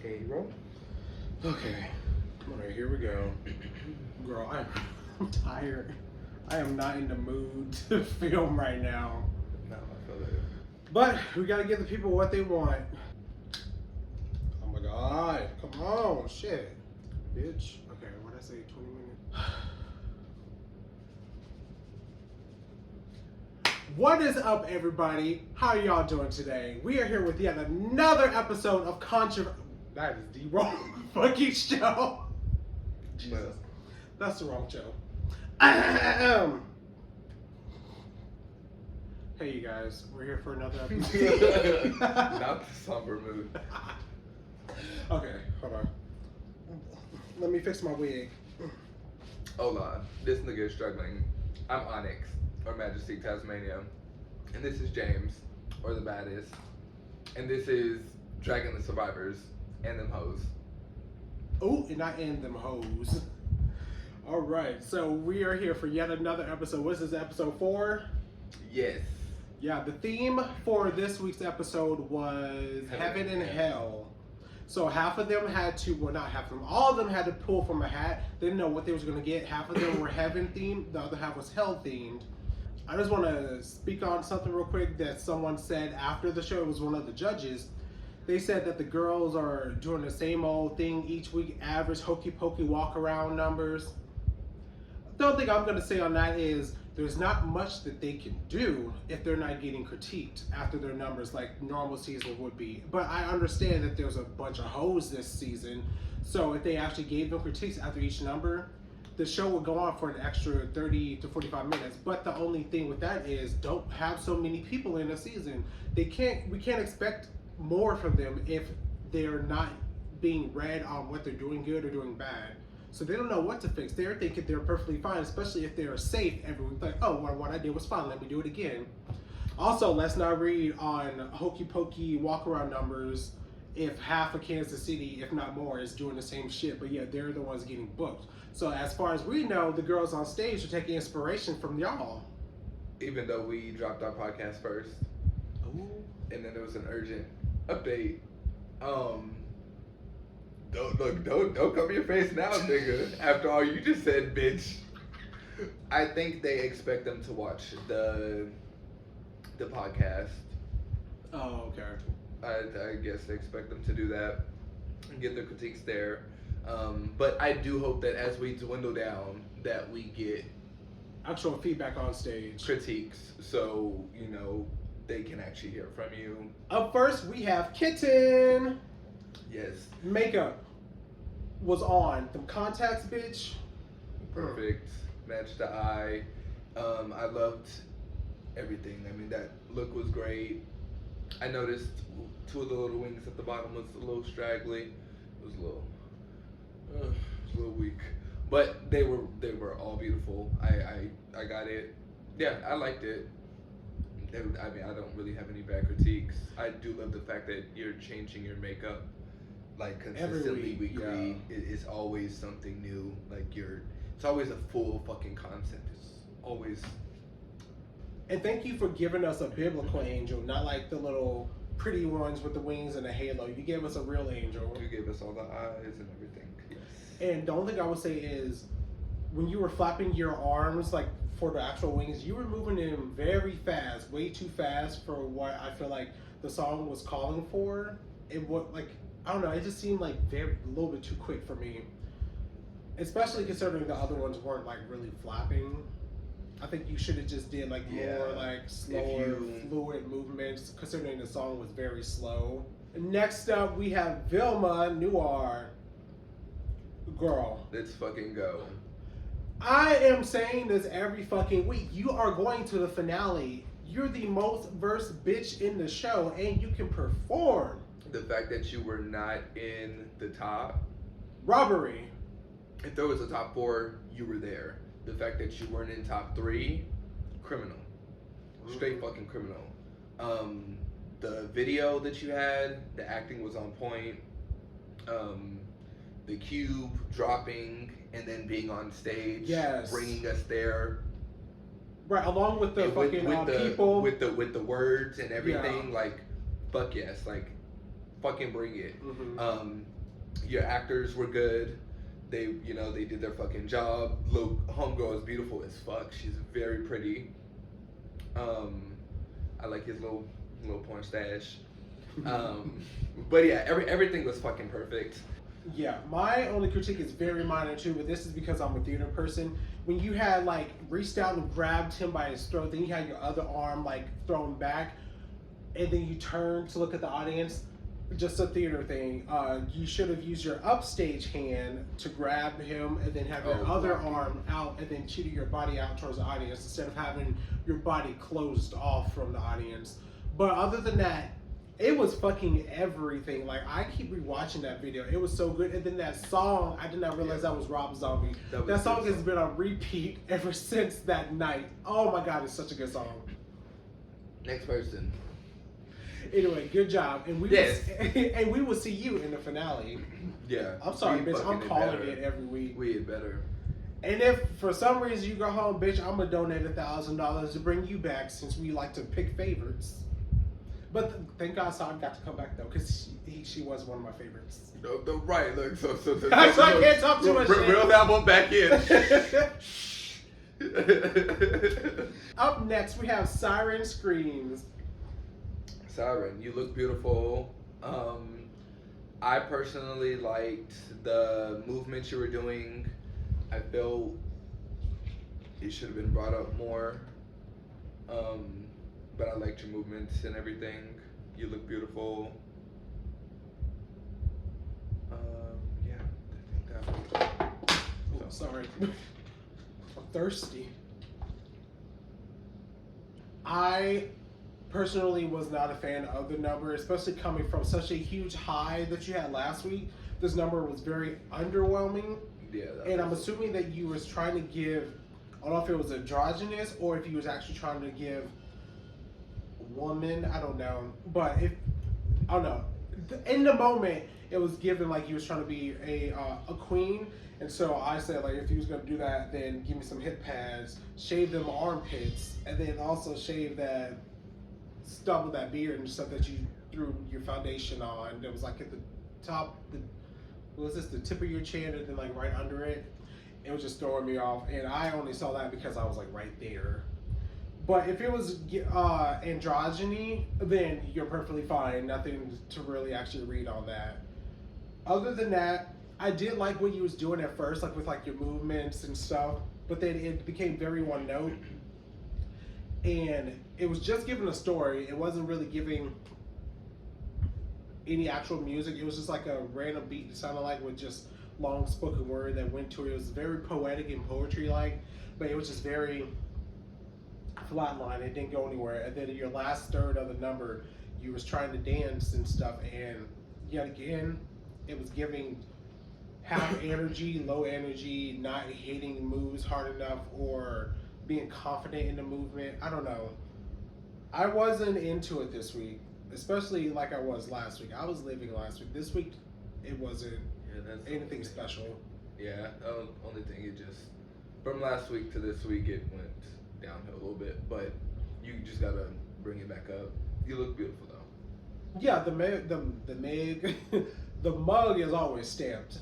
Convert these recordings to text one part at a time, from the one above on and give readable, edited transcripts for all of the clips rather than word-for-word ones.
Okay, roll. Okay. Alright, here we go. Girl, I'm tired. I am not in the mood to film right now. No, I feel it. But we gotta give the people what they want. Oh my god. Come on. Shit. Bitch. Okay, what'd I say? 20 minutes? What is up, everybody? How y'all doing today? We are here with yet another episode of That is the wrong fucking show. Jesus. That's the wrong show. Hey, you guys. We're here for another episode. Not the somber mood. Okay, hold on. Let me fix my wig. Hold on. This nigga is struggling. I'm Onyx, or Majestique Tasmania. And this is James, or the Baddest. And this is Dragging the Survivors and them hoes. Oh, and I end them hoes. Alright, so we are here for yet another episode. What's this, episode 4? Yes. Yeah, the theme for this week's episode was Heaven and Hell. So half of them had to, well, not half of them, all of them had to pull from a hat. They didn't know what they was going to get. Half of them were heaven themed, the other half was hell themed. I just want to speak on something real quick that someone said after the show. It was one of the judges. They said that the girls are doing the same old thing each week, average hokey pokey walk around numbers. The only thing I'm going to say on that is there's not much that they can do if they're not getting critiqued after their numbers like normal season would be. But I understand that there's a bunch of hoes this season, so if they actually gave them critiques after each number, the show would go on for an extra 30 to 45 minutes. But the only thing with that is don't have so many people in a season. We can't expect more from them if they're not being read on what they're doing good or doing bad. So they don't know what to fix. They're thinking they're perfectly fine, especially if they're safe every week. Like, oh, well, what I did was fine, let me do it again. Also, let's not read on hokey pokey walk around numbers if half of Kansas City, if not more, is doing the same shit, but yeah, they're the ones getting booked. So as far as we know, the girls on stage are taking inspiration from y'all. Even though we dropped our podcast first. Ooh. And then there was an urgent update. Don't cover your face now, nigga. After all you just said, bitch. I think they expect them to watch the podcast. Oh, okay. I guess they expect them to do that and get their critiques there. But I do hope that as we dwindle down, that we get actual feedback on stage. Critiques, so, you know, they can actually hear from you. Up first, we have Kitten. Yes. Makeup was on. The contacts, bitch. Perfect. Matched the eye. I loved everything. I mean, that look was great. I noticed 2 of the little wings at the bottom was a little straggly. It was a little weak. But they were all beautiful. I got it. Yeah, I liked it. I mean, I don't really have any bad critiques. I do love the fact that you're changing your makeup like consistently weekly. Yeah. It's always something new. Like it's always a full fucking concept. It's always. And thank you for giving us a biblical angel, not like the little pretty ones with the wings and the halo. You gave us a real angel. You gave us all the eyes and everything. Yes. And the only thing I would say is, when you were flapping your arms, like for the actual wings, you were moving them very fast, way too fast for what I feel like the song was calling for. It what like I don't know, it just seemed like a little bit too quick for me. Especially considering the other ones weren't like really flapping. I think you should have just did like more like slower, fluid movements, considering the song was very slow. Next up, we have Vilma Noir. Girl. Let's fucking go. I am saying this every fucking week. You are going to the finale. You're the most versed bitch in the show, and you can perform. The fact that you were not in the top. Robbery. If there was a top 4, you were there. The fact that you weren't in top 3, criminal. Straight fucking criminal. The video that you had, the acting was on point. The cube dropping and then being on stage, bringing us there. Right, along with the with people. With the words and everything, like, fuck yes. Like, fucking bring it. Mm-hmm. Your actors were good. They did their fucking job. Look, homegirl is beautiful as fuck. She's very pretty. I like his little porn stash. But yeah, everything was fucking perfect. Yeah, my only critique is very minor too, but this is because I'm a theater person. When you had like reached out and grabbed him by his throat, then you had your other arm like thrown back, and then you turned to look at the audience. Just a theater thing. You should have used your upstage hand to grab him, and then have your other arm out, and then cheated your body out towards the audience instead of having your body closed off from the audience. But other than that, it was fucking everything. Like, I keep rewatching that video. It was so good. And then that song, I did not realize that was Rob Zombie. That song has been on repeat ever since that night. Oh my god, it's such a good song. Next person. Anyway, good job. And we will see you in the finale. Yeah. I'm sorry, bitch. I'm calling it every week. We had better. And if for some reason you go home, bitch, I'm gonna donate $1,000 to bring you back, since we like to pick favorites. But thank God Sam got to come back though, because she was one of my favorites. Right, look, so I can't talk too much. Reel that one back in. Up next, we have Syren Screams. Syren, you look beautiful. I personally liked the movements you were doing. I felt it should have been brought up more. But I liked your movements and everything. You look beautiful. Yeah, I think that was... Oh, sorry. I'm thirsty. I personally was not a fan of the number, especially coming from such a huge high that you had last week. This number was very underwhelming. Yeah. And I'm assuming that you was trying to give, I don't know if it was androgynous or if you was actually trying to give woman, I don't know, but I don't know, in the moment it was given like he was trying to be a queen. And so I said, like, if he was going to do that, then give me some hip pads, shave them armpits, and then also shave that stubble, that beard and stuff that you threw your foundation on that was like at the top, the tip of your chin, and then like right under it. It was just throwing me off, and I only saw that because I was like right there. But if it was androgyny, then you're perfectly fine. Nothing to really actually read on that. Other than that, I did like what you was doing at first, like with like your movements and stuff. But then it became very one note, and it was just giving a story. It wasn't really giving any actual music. It was just like a random beat. It sounded like with just long spoken word that went to it. It was very poetic and poetry like, but it was just very flatline. It didn't go anywhere. And then in your last third of the number, you was trying to dance and stuff, and yet again, it was giving half energy, low energy, not hitting moves hard enough, or being confident in the movement. I don't know. I wasn't into it this week, especially like I was last week. I was living last week. This week, it wasn't anything special. Yeah, only thing, it just, from last week to this week, it went downhill a little bit, but you just gotta bring it back up. You look beautiful though. Yeah, the the mug is always stamped.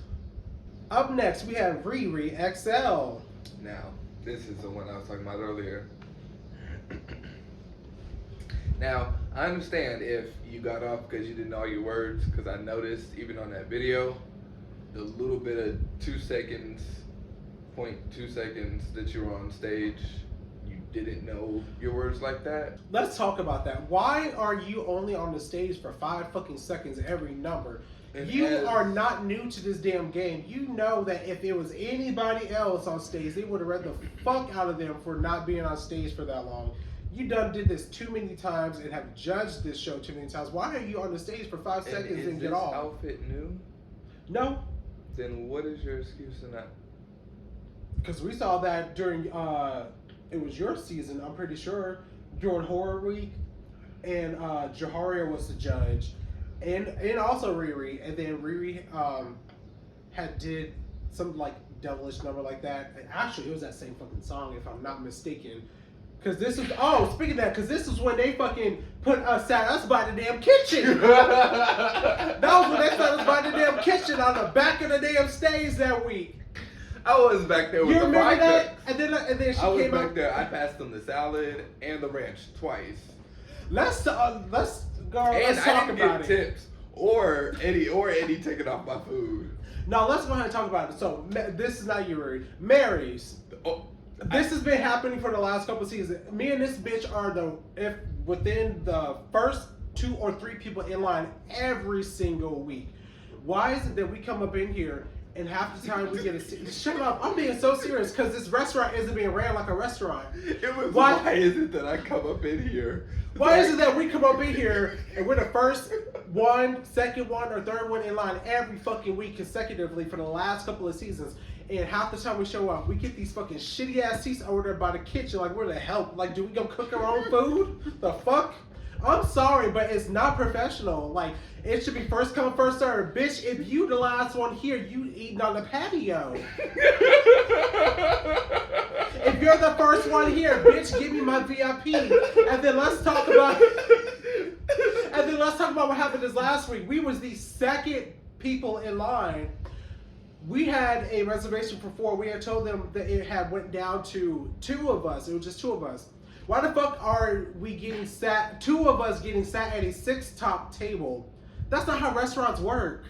Up next, we have RiRi XL. Now, this is the one I was talking about earlier. Now, I understand if you got off because you didn't know your words, because I noticed even on that video, the little bit of 2 seconds, 0.2 seconds that you were on stage, you didn't know your words like that. Let's talk about that. Why are you only on the stage for 5 fucking seconds every number? You are not new to this damn game. You know that if it was anybody else on stage, they would have read the fuck out of them for not being on stage for that long. You done did this too many times and have judged this show too many times. Why are you on the stage for 5 seconds and get off? Is this outfit new? No. Then what is your excuse in that? Because we saw that during, it was your season, I'm pretty sure, during Horror Week, and Jaharia was the judge, and also RiRi, and then RiRi had did some like devilish number like that, and actually it was that same fucking song if I'm not mistaken, Cause this is speaking of that, cause this is when they fucking sat us by the damn kitchen. That was when they sat us by the damn kitchen on the back of the damn stage that week. I was back there with You the remember fried that? cooks. And then she I was came back out there. I passed them the salad and the ranch twice. Let's go. And Let's I talk didn't about get it. tips or Eddie taking off my food. No, let's go ahead and talk about it. So this is not your Mary's. This has been happening for the last couple of seasons. Me and this bitch are within the first 2 or 3 people in line every single week. Why is it that we come up in here and half the time we get a shut up? I'm being so serious because this restaurant isn't being ran like a restaurant. It was why is it that I come up in here? Why is it that we come up in here and we're the first one, second one, or third one in line every fucking week consecutively for the last couple of seasons? And half the time we show up, we get these fucking shitty ass seats over there by the kitchen. Like, we're the help. Like, do we go cook our own food? The fuck? I'm sorry, but it's not professional. Like, it should be first come, first serve. Bitch, if you the last one here, you eating on the patio. If you're the first one here, bitch, give me my VIP. And then let's talk about what happened this last week. We was the second people in line. We had a reservation for 4. We had told them that it had went down to 2 of us. It was just 2 of us. Why the fuck are we getting sat, 2 of us getting sat at a 6-top table? That's not how restaurants work.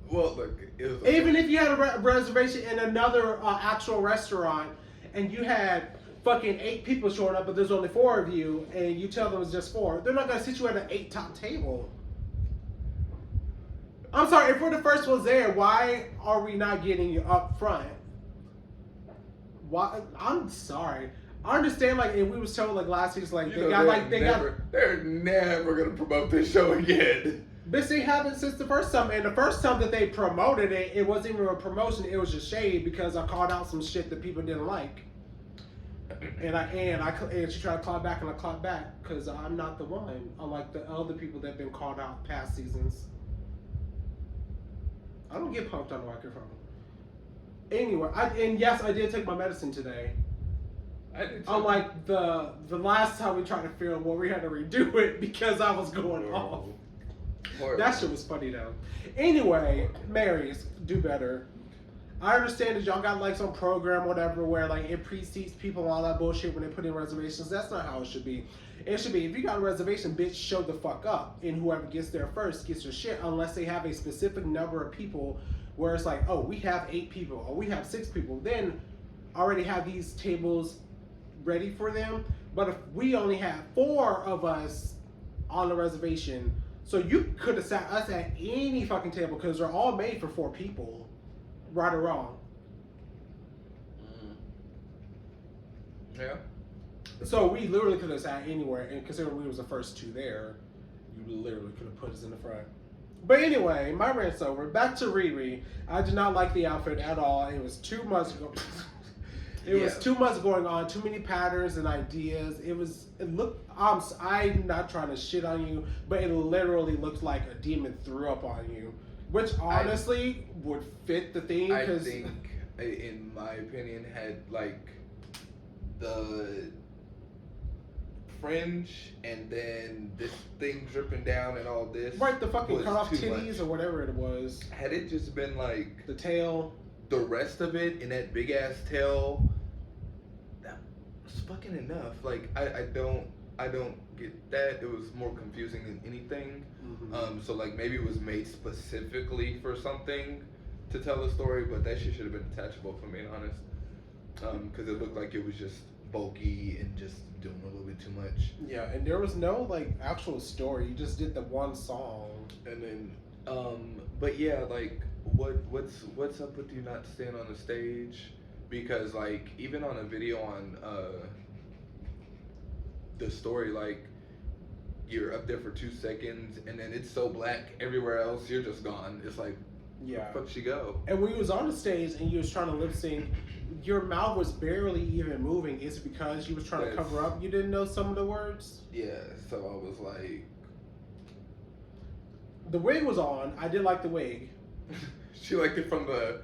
Well, look, Even if you had a reservation in another actual restaurant and you had fucking 8 people showing up, but there's only 4 of you, and you tell them it's just 4, they're not gonna sit you at an 8-top table. I'm sorry, if we're the first ones there, why are we not getting you up front? Why? I'm sorry. I understand, like, and we was told, like, last week, like, they're never gonna promote this show again. But they haven't since the first time, and the first time that they promoted it, it wasn't even a promotion, it was just shade because I called out some shit that people didn't like. And she tried to claw back, and I clawed back because I'm not the one, unlike the other people that have been called out past seasons. I don't get pumped on the microphone. Anyway, yes, I did take my medicine today. I did too. Unlike the last time we tried to film where we had to redo it because I was going off. That shit was funny though. Anyway, Marys, do better. I understand that y'all got like some program or whatever where like it precedes people and all that bullshit when they put in reservations. That's not how it should be. It should be, if you got a reservation, bitch, show the fuck up. And whoever gets there first gets your shit, unless they have a specific number of people where it's like, oh, we have 8 people, or we have 6 people. Then already have these tables ready for them. But if we only have 4 of us on the reservation, so you could have sat us at any fucking table because they're all made for 4 people, right or wrong. Yeah. So we literally could have sat anywhere, and considering we was the first 2 there, you literally could have put us in the front. But anyway, my rant's over. Back to RiRi. I did not like the outfit at all. It was too much. It was too much going on. Too many patterns and ideas. It looked. I'm not trying to shit on you, but it literally looked like a demon threw up on you, which honestly would fit the theme. I think, in my opinion, had like the fringe and then this thing dripping down and all this. Right, the fucking cut off titties much. Or whatever it was. Had it just been like the tail, the rest of it in that big ass tail, that was fucking enough. Like I don't get that. It was more confusing than anything. Mm-hmm. So like maybe it was made specifically for something to tell a story, but that shit should have been detachable, if I'm being honest. Because it looked like it was just bulky and just doing a little bit too much. Yeah, and there was no like actual story. You just did the one song, and then but yeah, like what's up with you not staying on the stage? Because like even on a video on the story, like you're up there for 2 seconds and then it's so black everywhere else, you're just gone. It's like, where the fuck she go? And when you was on the stage and you was trying to lip sync, your mouth was barely even moving. Is it because you was trying to cover up? You didn't know some of the words? Yeah, so I was like... The wig was on. I did like the wig. She liked it from the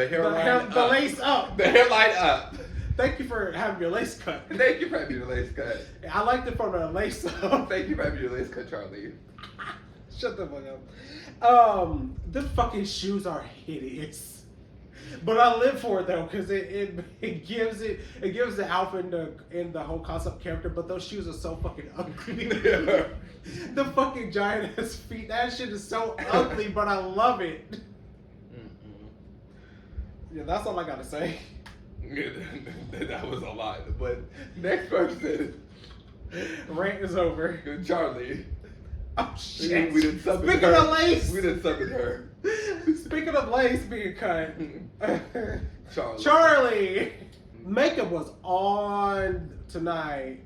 hairline the lace up. The hairline up. Thank you for having your lace cut. Thank you for having your lace cut. I liked it from the lace up. Thank you for having your lace cut, Charlie. Shut the fuck up. The fucking shoes are hideous. But I live for it though, because it gives the outfit and the whole concept character. But those shoes are so fucking ugly. The fucking giant ass feet. That shit is so ugly, but I love it. Mm-mm. Yeah, that's all I gotta say. That was a lot. But next person, Rant is over. Charlie. Oh shit! We didn't summon Speaking her. of lace, We didn't summon her. Speaking of lace being cut, Charlie. makeup was on tonight.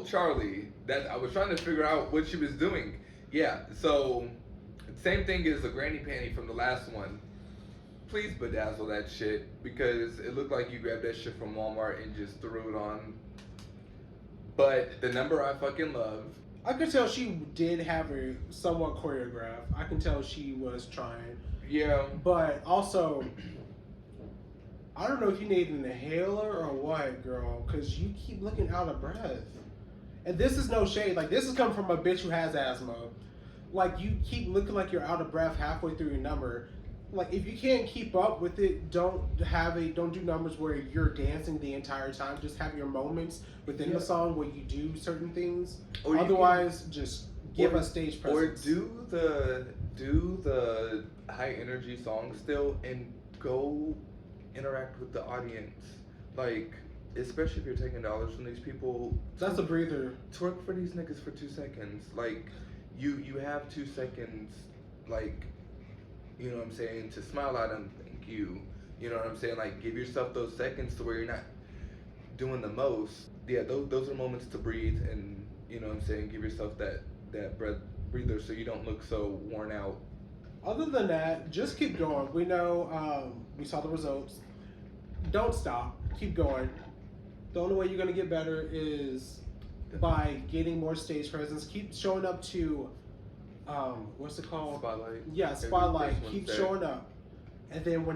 Charlie. That I was trying to figure out what she was doing. Yeah. So, same thing as the granny panty from the last one. Please bedazzle that shit because it looked like you grabbed that shit from Walmart and just threw it on. But the number I fucking love. I could tell she did have her somewhat choreographed. I can tell she was trying. Yeah. But also, I don't know if you need an inhaler or what, girl, because you keep looking out of breath. And this is no shade. Like, this is coming from a bitch who has asthma. Like, you keep looking like you're out of breath halfway through your number. Like, if you can't keep up with it, don't do numbers where you're dancing the entire time. Just have your moments within the song where you do certain things. Or otherwise, just give us stage presence. Or do the high energy song still and go interact with the audience. Like, especially if you're taking dollars from these people. That's a breather. Twerk for these niggas for 2 seconds. Like, you have 2 seconds, like, you know what I'm saying, to smile at them, thank you. You know what I'm saying? Like, give yourself those seconds to where you're not doing the most. Yeah, those are moments to breathe and, you know what I'm saying, give yourself that breather so you don't look so worn out. Other than that, just keep going. We know, we saw the results. Don't stop. Keep going. The only way you're going to get better is by getting more stage presence. Keep showing up to what's it called? Spotlight. Yeah, Spotlight. Keep showing up. And then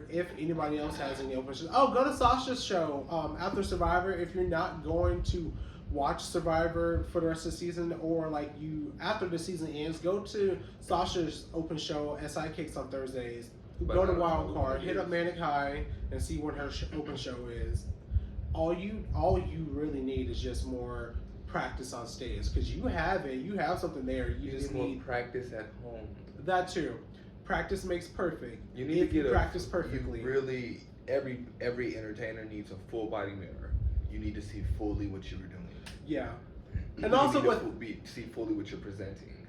if anybody else has any open shows, go to Sasha's show after Survivor. If you're not going to watch Survivor for the rest of the season, or after the season ends, go to Sasha's open show at Sidekicks on Thursdays. Go to Wildcard, hit up Manic High, and see what her open show is. All you really need is just more practice on stage, because you have it. You have something there. You just need more practice at home. That too. Practice makes perfect. You need to practice perfectly. Really, every entertainer needs a full body mirror. You need to see fully what you were doing. Yeah, and also see fully what you're presenting.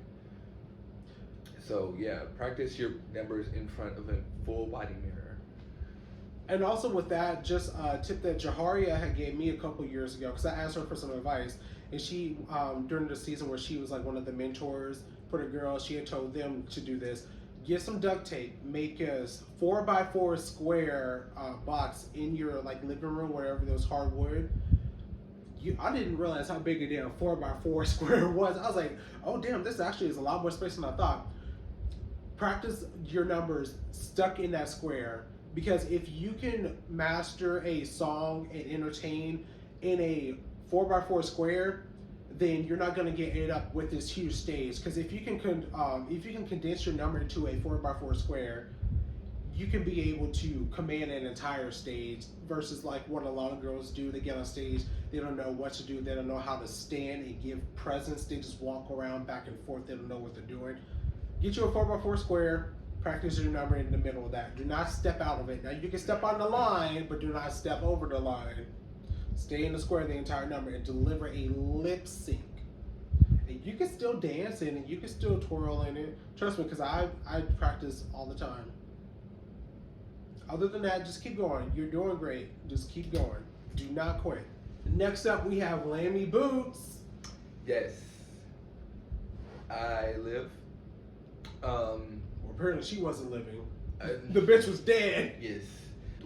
So yeah, practice your numbers in front of a full body mirror. And also with that, just a tip that Jaharia had gave me a couple years ago, because I asked her for some advice, and she during the season where she was like one of the mentors for the girls, she had told them to do this. Get some duct tape, make a 4x4 square box in your living room, wherever there's hardwood. I didn't realize how big a damn 4x4 square was. I was like, oh damn, this actually is a lot more space than I thought. Practice your numbers stuck in that square, because if you can master a song and entertain in a 4x4 square, then you're not going to get ate up with this huge stage. Because if you can condense your number into a 4x4 square, you can be able to command an entire stage, versus what a lot of girls do. They get on stage, they don't know what to do, they don't know how to stand and give presence, they just walk around back and forth, they don't know what they're doing. Get you a 4x4 square, practice your number in the middle of that. Do not step out of it. Now you can step on the line, but do not step over the line. Stay in the square the entire number and deliver a lip sync. And you can still dance in it, you can still twirl in it. Trust me, because I practice all the time. Other than that, just keep going. You're doing great. Just keep going. Do not quit. Next up, we have Lambyy Boots. Yes. I live. Well, apparently she wasn't living. The bitch was dead. Yes.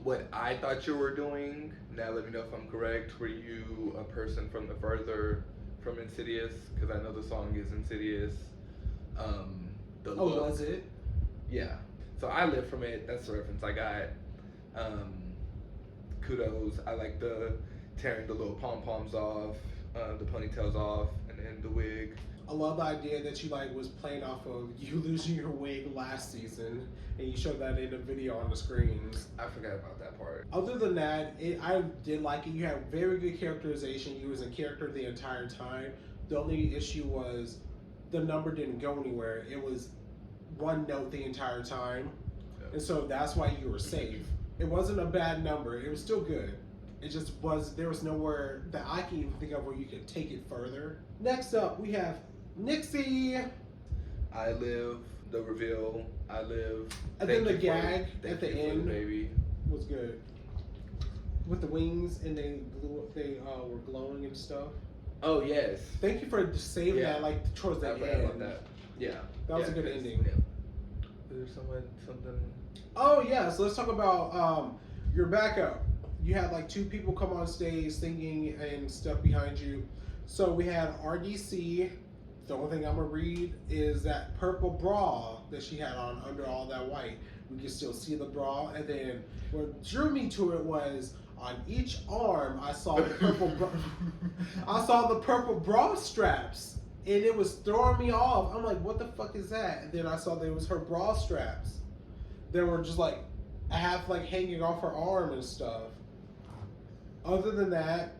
What I thought you were doing, now let me know if I'm correct, were you a person from the further from Insidious? Because I know the song is Insidious. Was it? Yeah. So I live from it. That's the reference I got. Kudos. I like the tearing the little pom-poms off, the ponytails off, and then the wig. I love the idea that you like was playing off of you losing your wig last season, and you showed that in a video on the screens. I forgot about that part. Other than that, I did like it. You had very good characterization. You was in character the entire time. The only issue was the number didn't go anywhere. It was one note the entire time, and so that's why you were safe. It wasn't a bad number. It was still good. It just was, there was nowhere that I can even think of where you could take it further. Next up, we have Nixie. I live, the reveal, I live. And then the gag at the end baby. was good. With the wings and they were glowing and stuff. Oh, yes. Thank you for saving that like towards the end. About that. Yeah. That was a good ending. Yeah. Is there something? Oh yeah, so let's talk about your backup. You had like two people come on stage singing and stuff behind you. So we had RDC. The only thing I'm gonna read is that purple bra that she had on under all that white. We can still see the bra, and then what drew me to it was on each arm I saw the purple bra. I saw the purple bra straps, and it was throwing me off. I'm like, what the fuck is that? And then I saw that it was her bra straps. They were just like half like hanging off her arm and stuff. Other than that,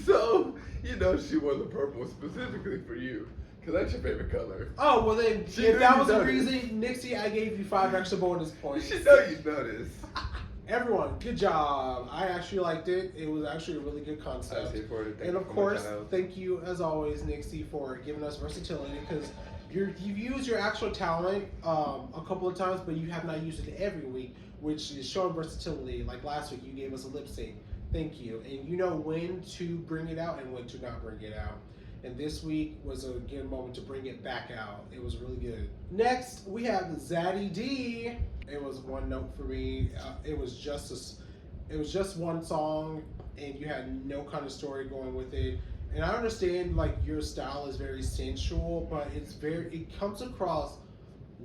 so you know she wore the purple specifically for you, cause that's your favorite color. Oh well, then if that was the reason, Nixie, I gave you 5 extra bonus points. You know you noticed. Everyone, good job. I actually liked it. It was actually a really good concept. And of course, thank you as always, Nixie, for giving us versatility, because you've used your actual talent a couple of times, but you have not used it every week, which is showing versatility. Like last week, you gave us a lip sync. Thank you. And you know when to bring it out and when to not bring it out. And this week was a good moment to bring it back out. It was really good. Next, we have Zaddy D. It was one note for me. It was just one song, and you had no kind of story going with it. And I understand like your style is very sensual, but it comes across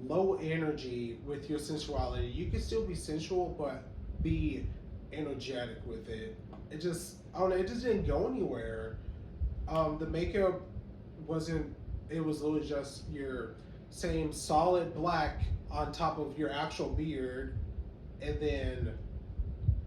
low energy with your sensuality. You can still be sensual, but be energetic with it. It just didn't go anywhere. The makeup wasn't, it was literally just your same solid black on top of your actual beard, and then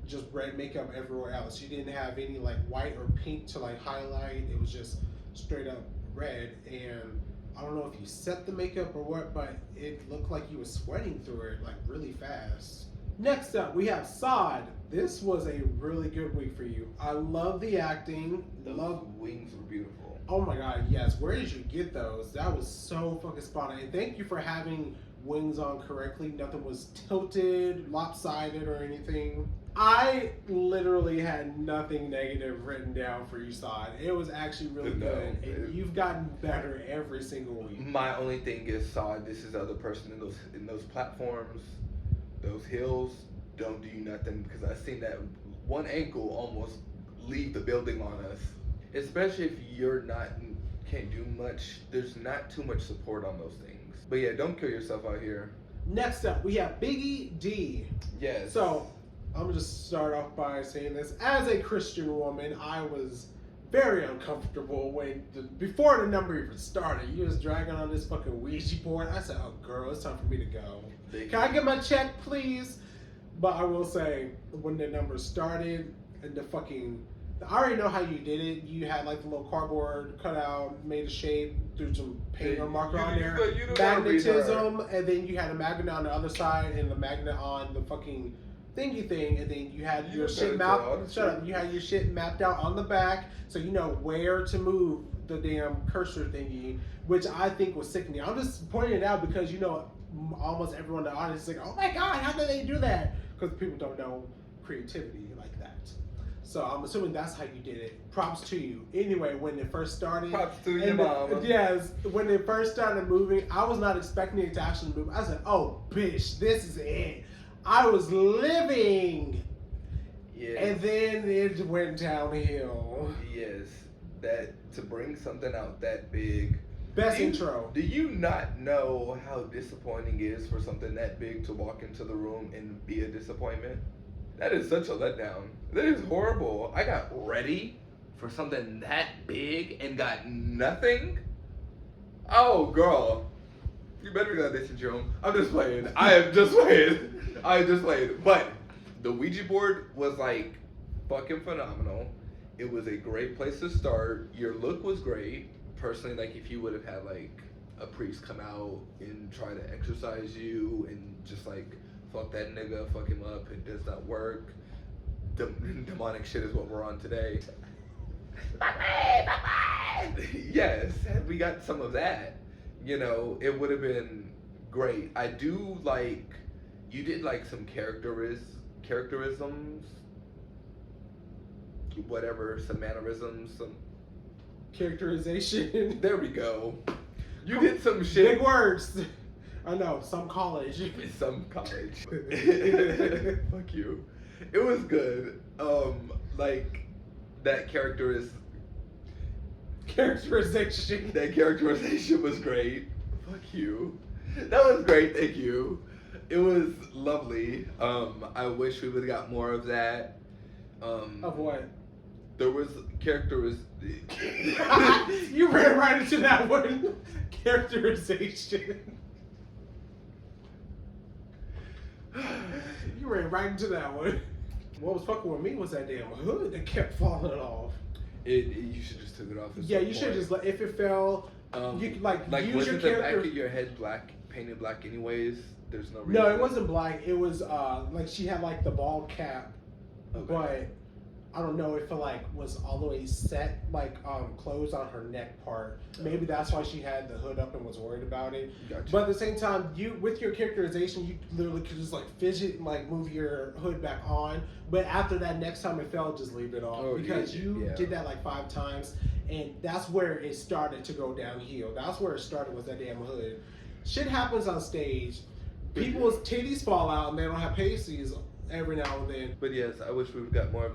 just red makeup everywhere else. You didn't have any like white or pink to like highlight. It was just straight up red, and I don't know if you set the makeup or what, but it looked like you were sweating through it like really fast. Next up, we have Sod. This was a really good week for you. I love the acting. Those wings were beautiful. Oh my god, yes. Where did you get those? That was so fucking spot on. And thank you for having wings on correctly. Nothing was tilted, lopsided, or anything. I literally had nothing negative written down for you, Sod. It was actually really good. And you've gotten better every single week. My only thing is, Sod, this is the other person in those platforms, those hills, don't do nothing, because I've seen that one ankle almost leave the building on us. Especially if can't do much. There's not too much support on those things. But yeah, don't kill yourself out here. Next up, we have Biggie Dee. Yes. So, I'm gonna just start off by saying this. As a Christian woman, I was very uncomfortable before the number even started. You was dragging on this fucking Ouija board. I said, oh girl, it's time for me to go. Can I get my check, please? But I will say, when the number started, and I already know how you did it. You had like the little cardboard cutout, made a shape, threw some paint or marker on there, magnetism, and then you had a magnet on the other side and the magnet on the fucking thingy thing, and then you had your shit mapped. Shut up! You had your shit mapped out on the back, so you know where to move the damn cursor thingy, which I think was sickening. I'm just pointing it out because you know almost everyone in the audience is like, "Oh my god, how did they do that?" Because people don't know creativity like that. So I'm assuming that's how you did it. Props to you. Anyway, when it first started, props to your mama. Yes, when it first started moving, I was not expecting it to actually move. I said, "Oh, bitch, this is it." I was living. Yes. And then it went downhill. Yes, that to bring something out that big Best intro. Do you not know how disappointing it is for something that big to walk into the room and be a disappointment? That is such a letdown. That is horrible. I got ready for something that big and got nothing? Oh, girl. You better not this syndrome. I'm just playing. I am just playing. But the Ouija board was like fucking phenomenal. It was a great place to start. Your look was great. Personally, like if you would have had like a priest come out and try to exorcise you and just like fuck that nigga, fuck him up, it does not work. Demonic shit is what we're on today. Yes, had we got some of that, you know, it would have been great. I do like, you did like some characterisms, whatever, some mannerisms, some characterization. There we go. You did some shit. Big words. I know, some college. Some college. Fuck you. It was good. Like that characterization. That characterization was great. Fuck you. That was great. Thank you. It was lovely. I wish we would have got more of that. Of what? There was You ran right into that one. Characterization. You ran right into that one. What was fucking with me was that damn hood that kept falling off. You should just took it off. Yeah, you should just if it fell. You could like use wasn't your the character. back of your head painted black anyways? There's no reason. No, it wasn't black. It was like she had like the bald cap, but I don't know if it like was all the way set like closed on her neck part. Maybe that's why she had the hood up and was worried about it. Gotcha. But at the same time, you with your characterization, you literally could just like fidget and like move your hood back on. But after that, next time it fell, just leave it off because you did that like 5 times, and that's where it started to go downhill. That's where it started with that damn hood. Shit happens on stage. People's titties fall out and they don't have pasties every now and then. But yes, I wish we would got more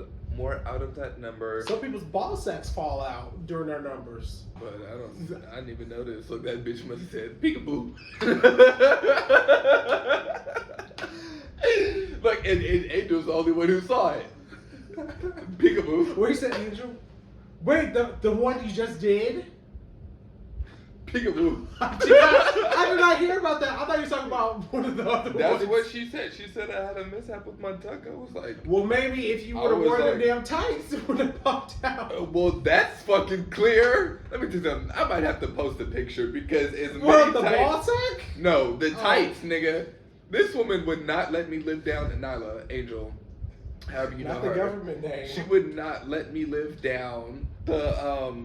out of that number. Some people's ball sacks fall out during their numbers. But I didn't even notice. Look, that bitch must have said peekaboo. Like, and Angel's the only one who saw it. Peekaboo. Where you said Angel? Wait, the one you just did? Peekaboo. I did not hear about that. I thought you were talking about one of the other ones. That's what she said. She said I had a mishap with my tuck. I was like, well, maybe if you would have worn them damn tights, it would have popped out. Well, that's fucking clear. Let me tell you something. I might have to post a picture because as many What, the tights. ball sack? No, the tights, nigga. This woman would not let me live down Nyla, Angel. However you not know the her. government name. She would not let me live down the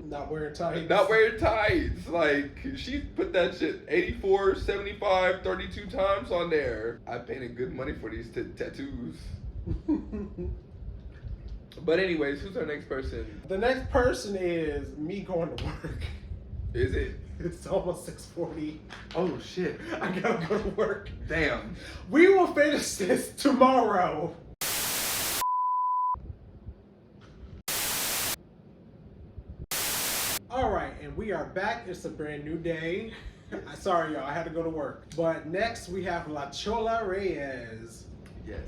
not wearing tights. Not wearing tights. Like she put that shit 84, 75, 32 times on there. I painted good money for these tattoos. But anyways, who's our next person? The next person is me going to work. Is it? It's almost 6:40. Oh shit. I gotta go to work. Damn. We will finish this tomorrow. Alright, and we are back. It's a brand new day. Sorry y'all, I had to go to work. But next we have La Chola Reyes. Yes.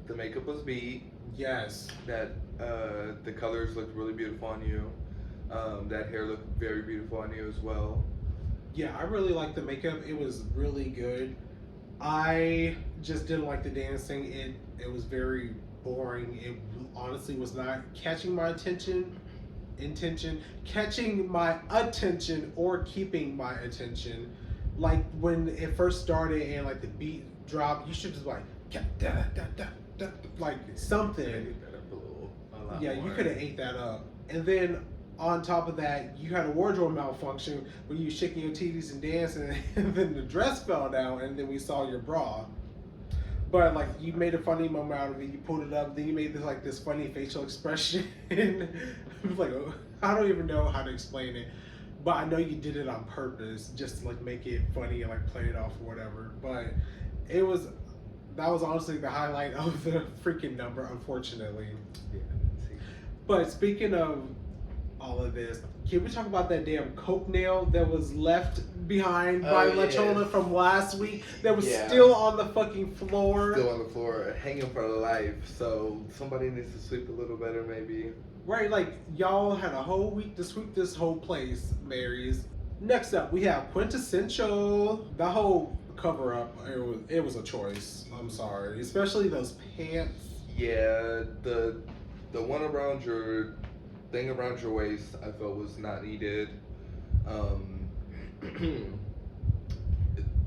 The makeup was beat. Yes. That the colors looked really beautiful on you. That hair looked very beautiful on you as well. Yeah, I really liked the makeup. It was really good. I just didn't like the dancing. It was very boring. It honestly was not catching my catching my attention or keeping my attention. Like when it first started and like the beat dropped, you should just like like something. Yeah, you could have ate that up. And then on top of that, you had a wardrobe malfunction where you shaking your titties and dancing, and then the dress fell down, and then we saw your bra. But like you made a funny moment out of it, you pulled it up, then you made this funny facial expression. It was like, I don't even know how to explain it, but I know you did it on purpose, just to like make it funny and like play it off or whatever. But that was honestly the highlight of the freaking number, unfortunately. Yeah. But speaking of all of this. Can we talk about that damn coke nail that was left behind by La Chola from last week that was still on the fucking floor? Still on the floor, hanging for life. So somebody needs to sweep a little better, maybe. Right, like y'all had a whole week to sweep this whole place, Marys. Next up, we have Quintessential. The whole cover up, it was a choice. I'm sorry, especially those pants. Yeah, the one around your thing around your waist, I felt was not needed.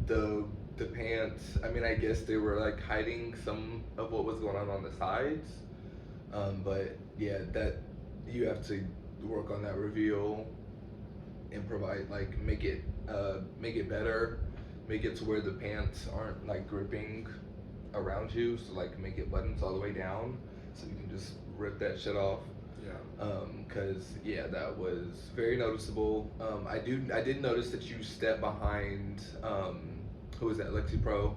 The pants, I mean, I guess they were like hiding some of what was going on the sides. But yeah, that you have to work on that reveal and provide, like, make it better, make it to where the pants aren't like gripping around you, so like make it buttons all the way down so you can just rip that shit off. Cause yeah, that was very noticeable. I did notice that you stepped behind who was that, Lexi Pro,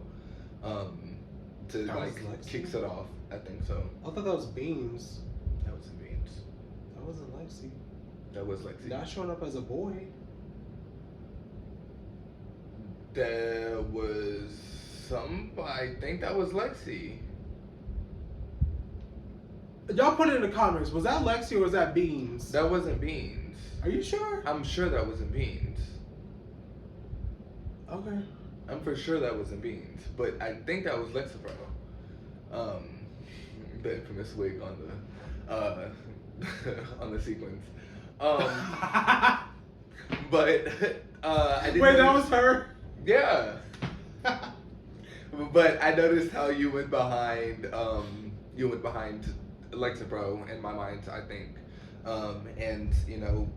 to that like kicks it off. I think so. I thought that was Beans. That wasn't Beans. That wasn't Lexi. That was Lexi. Not showing up as a boy. There was I think that was Lexi. Y'all put it in the comments. Was that Lexi or was that Beans? That wasn't Beans. Are you sure? I'm sure that wasn't Beans. Okay. I'm for sure that wasn't Beans, but I think that was Lexapro. The infamous wig on the on the sequence. But I didn't. Wait, that was her? Yeah. But I noticed how you went behind Lexapro in my mind, I think, and you know,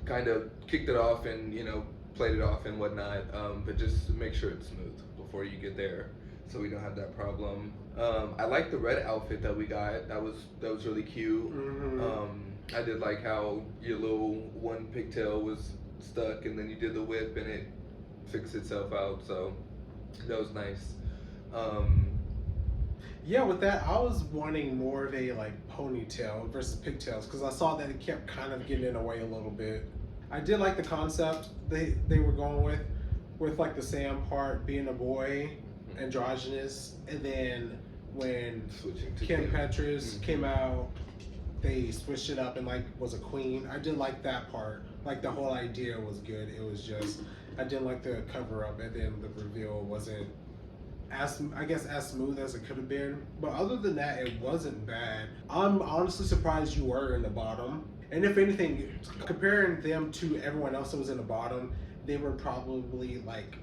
kind of kicked it off and you know played it off and whatnot. But just make sure it's smooth before you get there, so we don't have that problem. I like the red outfit that we got. That was really cute. Mm-hmm. I did like how your little one pigtail was stuck, and then you did the whip, and it fixed itself out. So that was nice. Yeah, with that, I was wanting more of a like ponytail versus pigtails because I saw that it kept kind of getting in the way a little bit. I did like the concept they were going with like the Sam part being a boy, androgynous, and then when Kim Petras came out, they switched it up and like was a queen. I did like that part. Like the whole idea was good. It was just I didn't like the cover up, and then the reveal wasn't as smooth as it could have been. But other than that, it wasn't bad. I'm honestly surprised you were in the bottom. And if anything, comparing them to everyone else that was in the bottom, they were probably like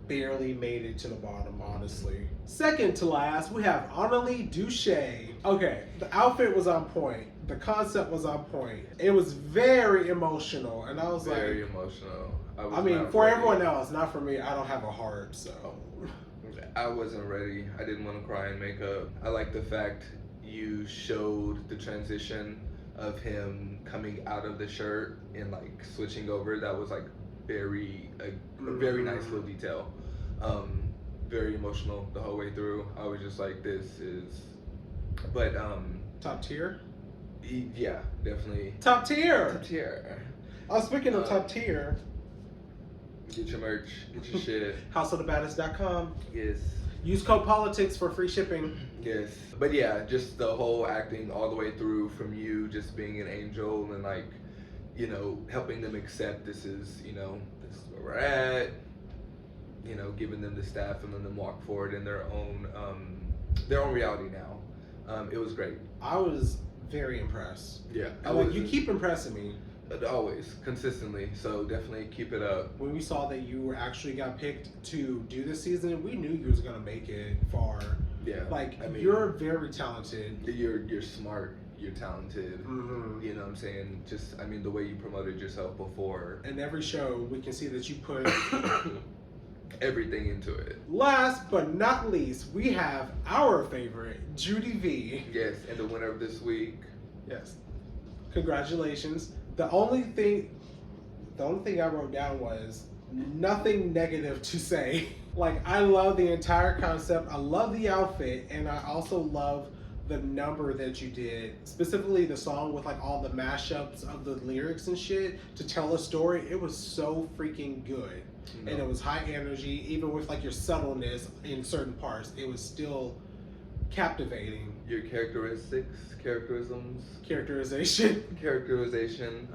barely made it to the bottom, honestly. Second to last, we have Annalise Duche. Okay, the outfit was on point. The concept was on point. It was very emotional, and I was very emotional. I mean, for everyone else, not for me. I don't have a heart, so. I wasn't ready. I didn't want to cry in makeup. I like the fact you showed the transition of him coming out of the shirt and like switching over. That was like a very nice little detail. Very emotional the whole way through. I was just like, this is, but top tier. Yeah, definitely. Top tier. Top tier. Oh, speaking of top tier. Get your merch, get your shit. houseofthebaddest.com. Yes. Use code politics for free shipping. Yes. But yeah, just the whole acting all the way through from you just being an angel and like, you know, helping them accept this is where we're at, you know, giving them the staff and letting them walk forward in their own reality now. It was great. I was very impressed. Yeah. You keep impressing me. Always, consistently. So definitely keep it up. When we saw that you actually got picked to do this season, we knew you was gonna make it far. Yeah. Like, I mean, you're very talented. You're smart. You're talented. Mm-hmm. You know what I'm saying? Just, I mean, the way you promoted yourself before. In every show, we can see that you put everything into it. Last but not least, we have our favorite, Judi V. Yes, and the winner of this week. Yes. Congratulations. The only thing I wrote down was nothing negative to say. Like, I love the entire concept. I love the outfit, and I also love the number that you did, specifically the song with like all the mashups of the lyrics and shit to tell a story, it was so freaking good. No. And it was high energy, even with like your subtleness in certain parts, it was still captivating. Your characterization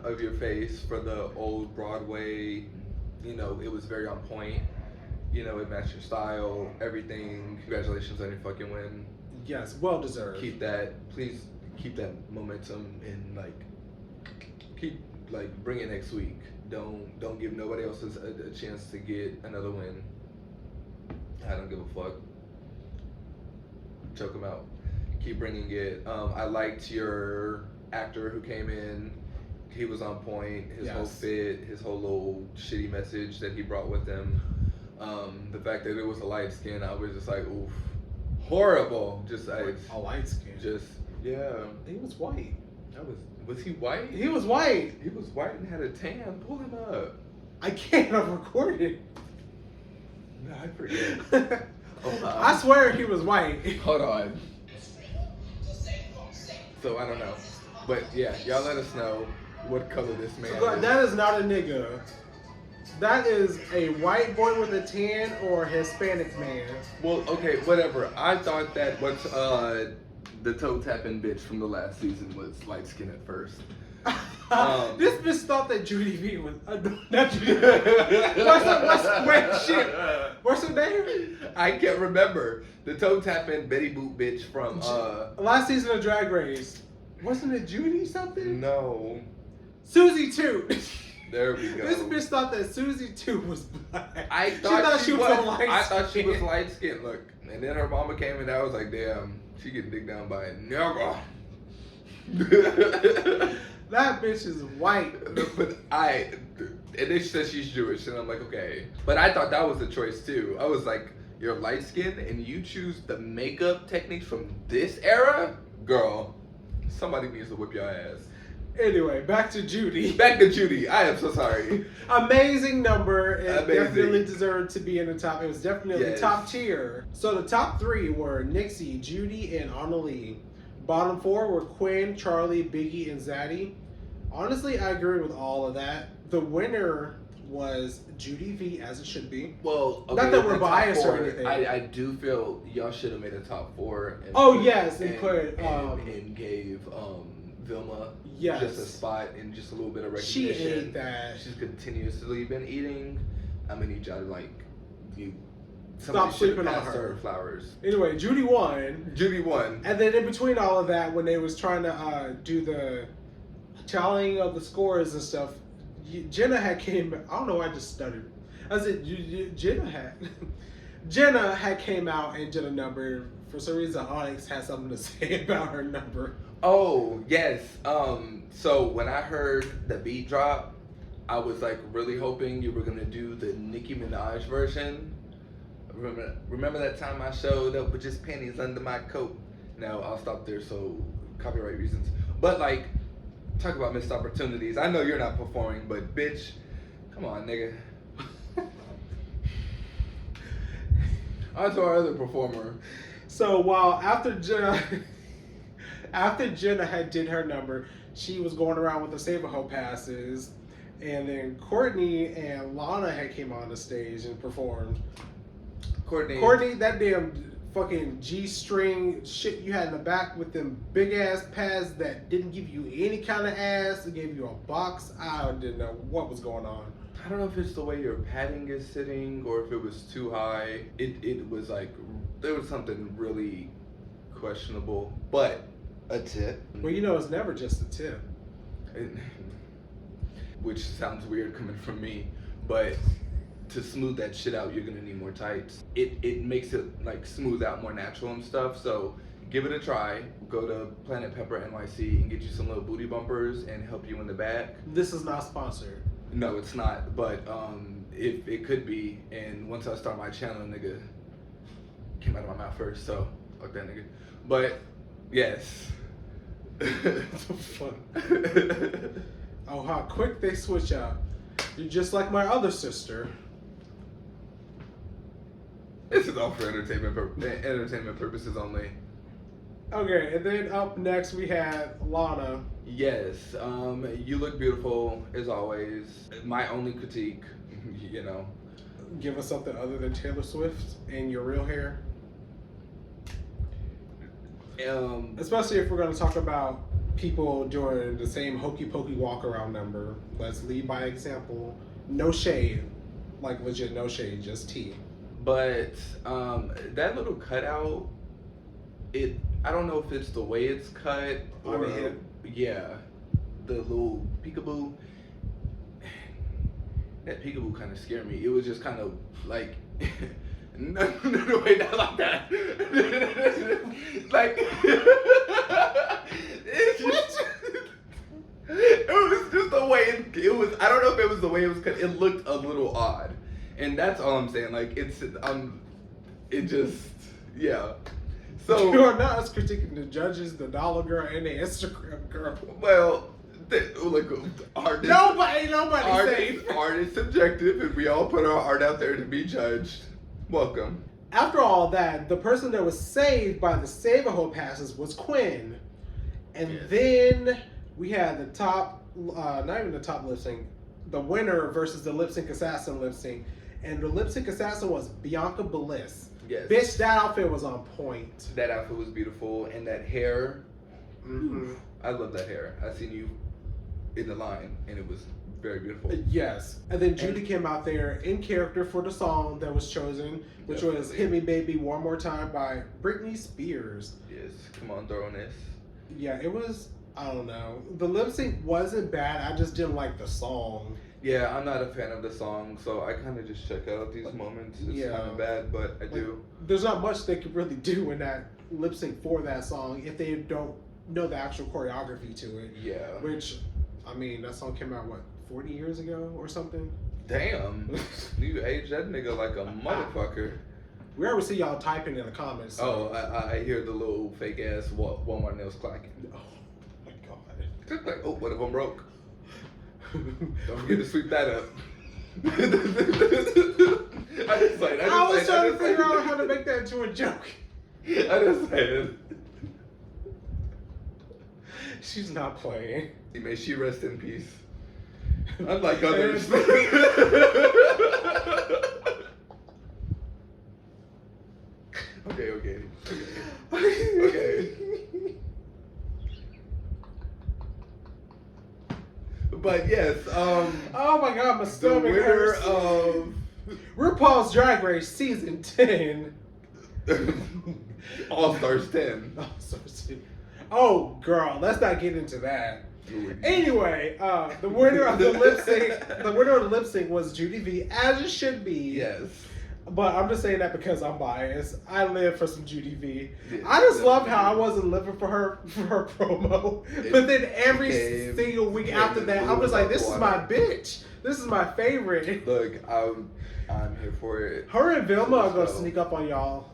of your face for the old Broadway, you know, it was very on point. You know, it matched your style, everything. Congratulations on your fucking win. Yes, well deserved. Please keep that momentum and bring it next week. Don't give nobody else a chance to get another win. I don't give a fuck. Choke them out. Keep bringing it. I liked your actor who came in. He was on point. His whole fit, his whole little shitty message that he brought with him. The fact that it was a light skin, I was just like, oof. Horrible. Just a light skin. Just yeah. He was white. Was he white? He was white. He was white and had a tan. Pull him up. I can't. I've recorded. No, I forget. I swear he was white. Hold on. So I don't know, but yeah, y'all let us know what color this man is. That is not a nigga. That is a white boy with a tan or a Hispanic man. Well, okay, whatever. I thought that what the toe tapping bitch from the last season was light skinned at first. This bitch thought that Judi V was not Judi V. What's her name? I can't remember. The toe tapping Betty Boot bitch from last season of Drag Race. Wasn't it Judi something? No. Susie Toot. There we go. This bitch thought that Susie Toot was black. I thought she was light I thought she was light skinned. Look, and then her mama came and I was like, damn, she getting digged down by a nigga. That bitch is white. But and then she said she's Jewish, and I'm like, okay. But I thought that was the choice too. I was like, you're light skinned and you choose the makeup techniques from this era? Girl, somebody needs to whip your ass. Anyway, back to Judi. Back to Judi. I am so sorry. Amazing number. It definitely deserved to be in the top. It was definitely top tier. So the top three were Nixie, Judi, and Onyxmanja. Bottom four were Quinn, Charlie, Biggie, and Zaddy. Honestly, I agree with all of that. The winner was Judi V, as it should be. Well, okay, not that we're biased or anything. I do feel y'all should have made a top four. And gave Vilma just a spot and just a little bit of recognition. She ate that. She's continuously been eating. I'm gonna need y'all to stop sleeping on her. Flowers. Anyway, Judi won. Judi won. And then in between all of that, when they was trying to do the tallying of the scores and stuff, Janna had came. I don't know why I just stuttered. I said Janna had came out and did a number. For some reason, Onyx had something to say about her number. Oh yes. So when I heard the beat drop, I was like really hoping you were gonna do the Nicki Minaj version. Remember that time I showed up with just panties under my coat? No, I'll stop there. So copyright reasons. But like, talk about missed opportunities. I know you're not performing, but bitch, come on, nigga. On to our other performer. So while after Janna had did her number, she was going around with the Save a Ho passes, and then Courtney and Lana had came on the stage and performed. Courtney, that damn fucking G-string shit you had in the back with them big ass pads that didn't give you any kind of ass, it gave you a box. I didn't know what was going on. I don't know if it's the way your padding is sitting or if it was too high. It was like, there was something really questionable, but a tip. Well, you know, it's never just a tip. Which sounds weird coming from me, but to smooth that shit out, you're gonna need more tights. It makes it like smooth out more natural and stuff, so give it a try. Go to Planet Pepper NYC and get you some little booty bumpers and help you in the back. This is not sponsored. No, it's not, but if it could be, and once I start my channel, nigga, came out of my mouth first, so fuck that nigga. But yes. Fuck. Oh, how quick they switch up. You're just like my other sister. This is all for entertainment purposes only. Okay, and then up next we had Lana. Yes, you look beautiful as always. My only critique, you know. Give us something other than Taylor Swift and your real hair. Especially if we're going to talk about people doing the same hokey pokey walk around number. Let's lead by example. No shade, like legit no shade, just tea. But that little cutout, I don't know if it's the way it's cut or yeah, the little peekaboo. That peekaboo kind of scared me. It was just kind of like. No, wait, not like that. Like, it's just, it was just the way it was. I don't know if it was the way it was cut. It looked a little odd, and that's all I'm saying. Like, it just, yeah. So you are not us critiquing the judges, the dollar girl, and the Instagram girl. Well, like art is, nobody safe. Art is subjective, and we all put our art out there to be judged. Welcome. After all that, the person that was saved by the Save-A-Ho passes was Quinn. And then we had the top, not even the top lip sync, the winner versus the lip sync assassin lip sync. And the lip sync assassin was Bianca Bliss. Yes. Bitch, that outfit was on point. That outfit was beautiful. And that hair, I love that hair. I seen you in the line, and it was very beautiful. Yes. And then Judi came out there in character for the song that was chosen, which was Hit Me Baby One More Time by Britney Spears. Yes, come on, thoroughness. Yeah, it was, I don't know. The lip sync wasn't bad, I just didn't like the song. Yeah, I'm not a fan of the song, so I kind of just check out these moments. It's kind of bad, but I do. There's not much they could really do in that lip sync for that song if they don't know the actual choreography to it. Yeah. Which, I mean, that song came out, 40 years ago or something? Damn. You aged that nigga like a motherfucker. We already see y'all typing in the comments. So. Oh, I hear the little fake ass Walmart nails clacking. Oh my god. Just like, oh, what if I'm broke? Don't forget to sweep that up. I was trying to figure out how to make that into a joke. I just said. She's not playing. May she rest in peace. Unlike others. Okay. But yes, oh my god, my stomach the winner hurts. of RuPaul's Drag Race Season 10. All Stars 10. Oh, girl, let's not get into that. Anyway, the winner of the lip sync was Judi V, as it should be. Yes. But I'm just saying that because I'm biased. I live for some Judi V. Yeah, I just love how I wasn't living for her promo. But then every single week after that, I'm just like, this is my bitch. This is my favorite. Look, I'm here for it. Her and Vilma are gonna sneak up on y'all.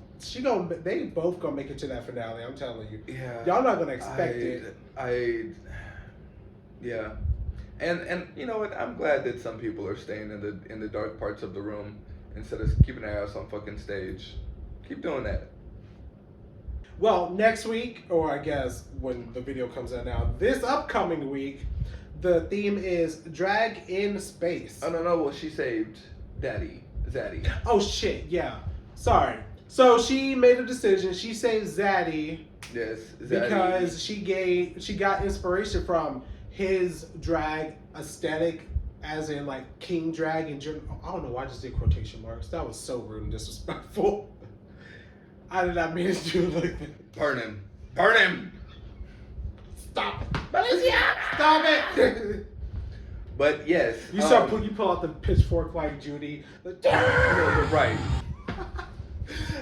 They both gonna make it to that finale. I'm telling you. Yeah. Y'all not gonna expect it. Yeah. And you know what? I'm glad that some people are staying in the dark parts of the room instead of keeping their ass on fucking stage. Keep doing that. Well, next week, or I guess when the video comes out now, this upcoming week, the theme is Drag in Space. Oh, no. Well, she saved Zaddy. Oh, shit. Yeah. Sorry. So she made a decision. She saved Zaddy. Yes, Zaddy. Because she got inspiration from his drag aesthetic, as in like king drag and I don't know why I just did quotation marks. That was so rude and disrespectful. I did not mean to do it like that. Burn him. Stop. Stop it. But yes. You pull out the pitchfork like Judi. Like, you're right.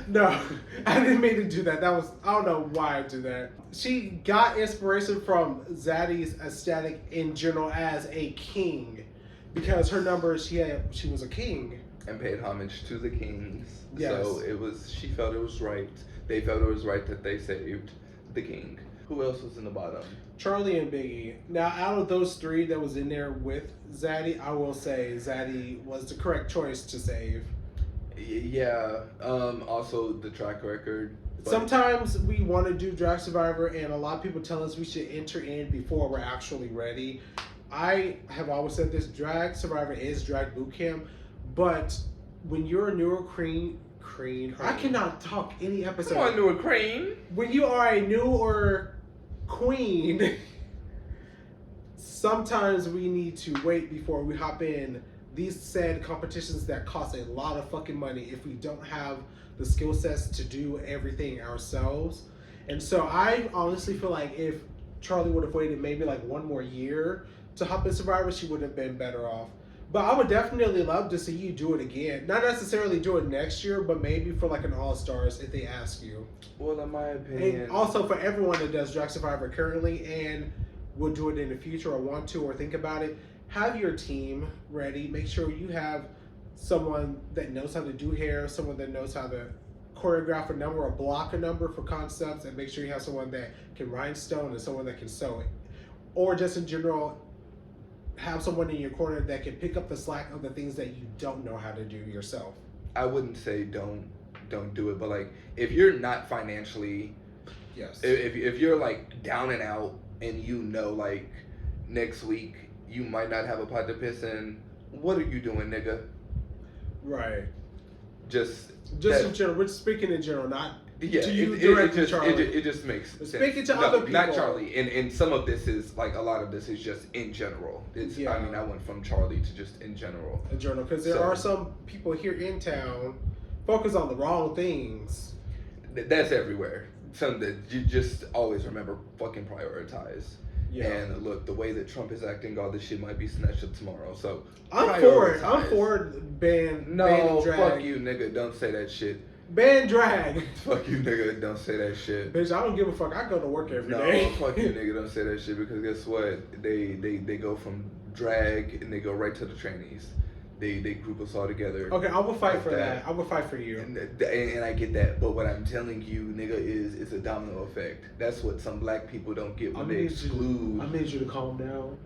No, I didn't mean to do that. I don't know why I do that. She got inspiration from Zaddy's aesthetic in general as a king. Because her numbers, she was a king. And paid homage to the kings. Yes. So she felt it was right. They felt it was right that they saved the king. Who else was in the bottom? Charlie and Biggie. Now, out of those three that was in there with Zaddy, I will say Zaddy was the correct choice to save. Yeah. Also, the track record Sometimes we want to do Drag Survivor, and a lot of people tell us we should enter in before we're actually ready. I have always said this: Drag Survivor is drag boot camp, but when you're a newer queen, I cannot talk any episode. Come on, newer queen. When you are a newer queen, sometimes we need to wait before we hop in these said competitions that cost a lot of fucking money if we don't have the skill sets to do everything ourselves. And so I honestly feel like if Charlie would have waited maybe like one more year to hop in Survivor, she would have been better off. But I would definitely love to see you do it again. Not necessarily do it next year, but maybe for like an All-Stars if they ask you. Well, in my opinion. And also for everyone that does Drag Survivor currently and will do it in the future or want to or think about it, have your team ready. Make sure you have someone that knows how to do hair, someone that knows how to choreograph a number or block a number for concepts, and make sure you have someone that can rhinestone and someone that can sew it. Or just in general, have someone in your corner that can pick up the slack of the things that you don't know how to do yourself. I wouldn't say don't do it, but like if you're not financially, yes, if you're like down and out and you know like next week you might not have a pot to piss in, what are you doing, nigga? Right. Just in general. We're speaking in general, not yeah. to you directly, Charlie. It just makes sense. Speaking to other people, not Charlie. And some of this is like a lot of this is just in general. It's I mean I went from Charlie to just in general. In general, because there are some people here in town focus on the wrong things. That's everywhere. Something that you just always remember fucking prioritize. Yeah. And look, the way that Trump is acting, all this shit might be snatched up tomorrow. So I'm for it. I'm for ban drag. Fuck you, nigga. Don't say that shit. Ban drag. Fuck you, nigga. Don't say that shit. Bitch, I don't give a fuck. I go to work every day. No, fuck you, nigga. Don't say that shit because guess what? They go from drag and they go right to the trannies. They group us all together. Okay, I will fight for that. I will fight for you. And I get that, but what I'm telling you, nigga, is it's a domino effect. That's what some black people don't get when they exclude. I need you to calm down.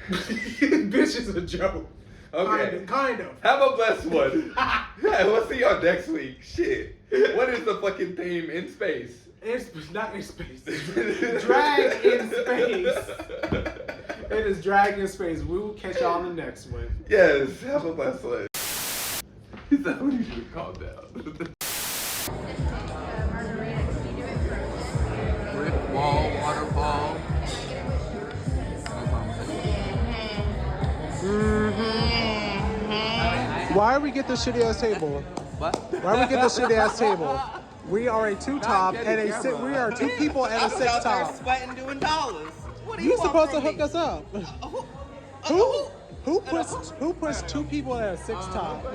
Bitch is a joke. Okay. Kind of. Have a blessed one. Yeah, we'll see y'all next week. Shit. What is the fucking theme in space? Not in space. Drag in space. It is drag in space. We will catch y'all on the next one. Yes, have a blessed one. He said, we need you to calm down. Brick wall, waterfall. Why we get the shitty ass table? What? Why we get the shitty ass table? We are a two top and we are two people and a six top. Sweating doing dollars. What You supposed to hook us up. Who puts two people at a six top?